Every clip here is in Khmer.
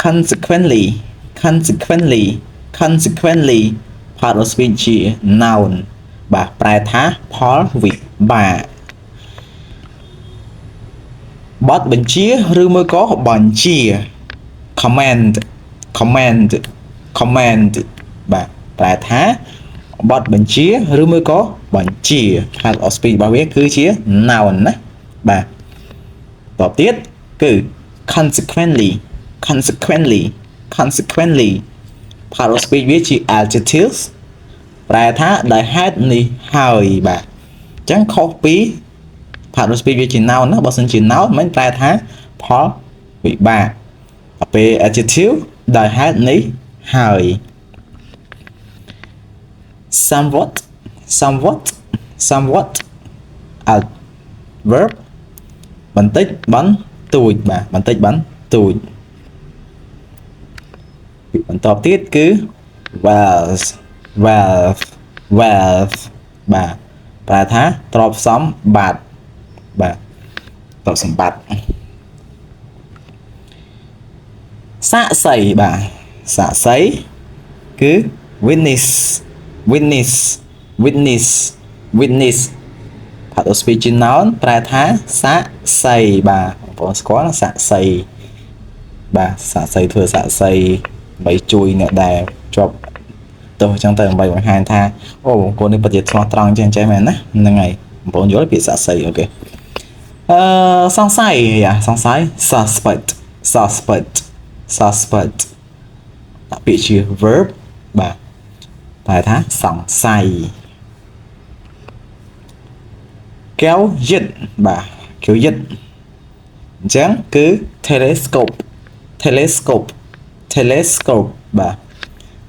consequently consequently consequently part of speech ជា noun បាទប្រែថាផលវិបាកបទបញ្ជាឬមួយក៏បញ្ជា command command command បាទប្រែថាបទបញ្ជាឬមួយក៏បញ្ជា part of speech របស់វាគឺជា noun ណាបាទតទៅទៀតគឺ consequently consequently consequently part of speech វាជា adjectives ប្រែថាដោយហេតុនេះហើយបាទអញ្ចឹងខុសពី part of speech វាជា noun ណាបើសិនជា noun មិនប្រែថាផលវិបាកដល់ពេល adjective ដោយហេតុនេះហើយ somewhat somewhat somewhat adverb បន្តិចបន្តួចបាទបន្តិចបន្តួចបន្តទៀតគឺ wealth wealth wealth បាទប្រែថាទ្រព្យសម្បត្តិបាទទ្រព្យសម្បត្តិសាក្សីបាទសាក្សីគឺ witness witness witness witness part of speech noun ប្រែថាសាក្សីបាទបងប្អូនស្គាល់សាក្សីបាទសាក្សីធ្វើសាក្សីដើម្បីជួយអ្នកដែលជាប់ទោសអញ្ចឹងទៅដើម្បីបង្ហាញថាអូបងប្អូននេះពិតជាឆ្លោះត្រង់អញ្ចឹងមែនណាហ្នឹងហើយបងប្អូនយល់ពាក្យសាក្សីអូខេសង្ស័យសង្ស័យ suspect suspect suspect ដាក់ពាក្យជា verb បាទប្រែថាសង្ស័យកែវយិតបាទកែវយិតអញ្ចឹងគឺ telescope telescope telescope បាទ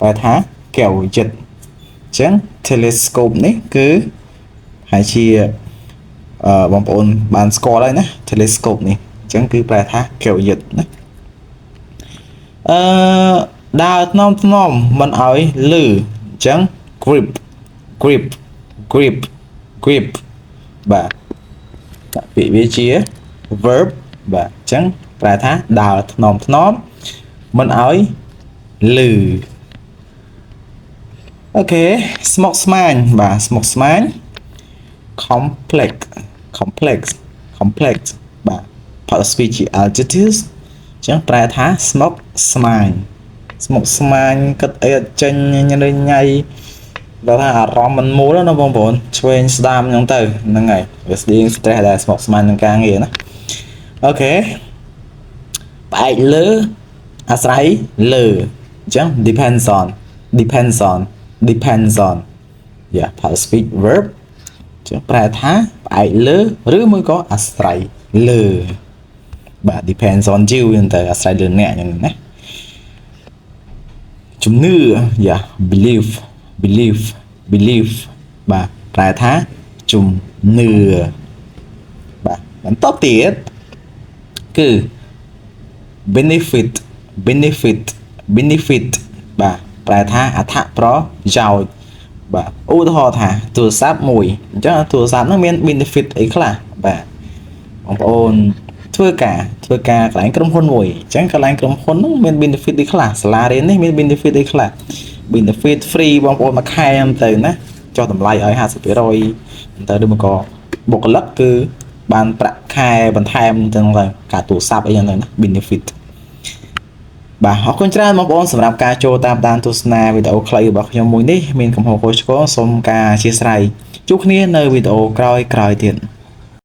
ប្រែថាកែវយិតអញ្ចឹង telescope នេះគឺហើយជាបងប្អូនបានស្គាល់ហើយណា telescope នេះអញ្ចឹងគឺប្រែថាកែវយិតណាដើរថ្នមថ្នមមិនឲ្យលឺអញ្ចឹង grip grip grip grip បាទពាក្យវាជា verb បាទអញ្ចឹងប្រែថាដើរថ្នមថ្នមមិនឲ្យលឺអូខេស្មុគស្មាញបាទស្មុគស្មាញ complex complex complex បាទ part of speech ជា adjectives អញ្ចឹងប្រែថាស្មុគស្មាញស្មុគស្មាញគិតអីអត់ចេញញ៉ៃញ៉ៃដល់ថាអារម្មណ៍មិនមូលណាបងប្អូនឆ្វេងស្ដាមអញ្ចឹងទៅហ្នឹងហើយវាស្ទៀង stress ដែលស្មុគស្មាញនឹងការងារណាអូខេផ្អែកលើអាស្រ័យលើអញ្ចឹង depends on depends on depends on yeah part of speech verb អញ្ចឹងប្រែថាផ្អែកលើឬមួយក៏អាស្រ័យលើបាទ depends on you អញ្ចឹងទៅអាស្រ័យលើអ្នកអញ្ចឹងណាជំនឿ yeah belief belief belief បាទប្រែថាជំនឿបាទបន្តទៀតគឺ benefit benefit benefit បាទប្រែថាអត្ថប្រយោជន៍បាទឧទាហរណ៍ថាទូរស័ព្ទមួយអញ្ចឹងទូរស័ព្ទហ្នឹងមាន benefit អីខ្លះបាទបងប្អូនធ្វើការកន្លែងក្រុមហ៊ុនមួយអញ្ចឹងកន្លែងក្រុមហ៊ុនហ្នឹងមាន benefit អីខ្លះសាលារៀននេះមាន benefit អីខ្លះ benefit free បងប្អូនមួយខែហ្នឹងទៅណាចុះតម្លៃឲ្យ 50% ទៅឬមកក៏បុគ្គលិកគឺបានប្រាក់ខែបន្ថែមទៅការទូរស័ព្ទអីហ្នឹងណា benefit បាទអរគុណច្រើនបងប្អូនសម្រាប់ការចូលតាមដានទស្សនាវីដេអូខ្លីរបស់ខ្ញុំមួយនេះមានកំហុសខុសឆ្គងសូមការអធិស្ឋានជួបគ្នានៅវីដេអូក្រោយៗទៀត